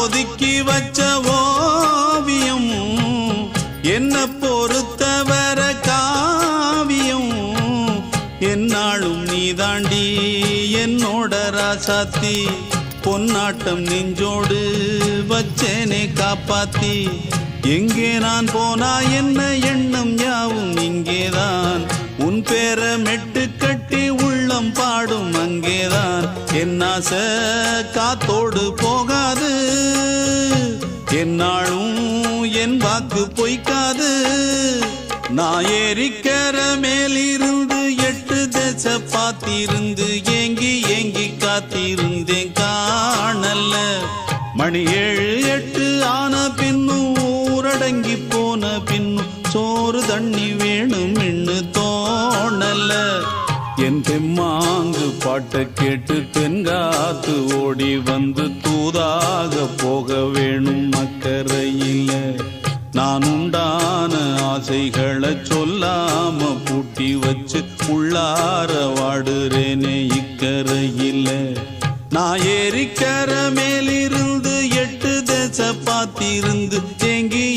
ஒதுக்கி வச்ச ஓவியம் என்ன பொறுத்தவர காவியம் என்னாலும் நீதாண்டி என்னோட ராசாத்தி பொன்னாட்டம் நெஞ்சோடு வச்சேனே காப்பாத்தி எங்கே நான் போனா என்ன எண்ணம் யாவும் இங்கேதான் உன் பேர மெட்டு கட்டி உள்ளம் பாடும் அங்கேதான் என் ஆசை காத்தோடு போகாது என்னாலும் என் வாக்கு பொய்க்காது நான் ஏறிக்கர மேலிருந்து 8 தேச பார்த்திருந்து ஏங்கி ஏங்கி காத்திருந்தேன் காணல்ல மணி 7 8 ஆன பின்னும் ஊரடங்கி போன பின்னும் சோறு தண்ணி வேணும் இன்னு தோணல்ல என் தெம்மாங்கு பாட்டை கேட்டு தென்காத்து ஓடி வந்து தூதாக போக வேணும் அக்கறையில நான் உண்டான ஆசைகளை சொல்லாம பூட்டி வச்சு உள்ளார வாடுறேனே இக்கரையில நான் ஏறிக்கர மேலிருந்து 8 தேச பார்த்திருந்து தேங்கி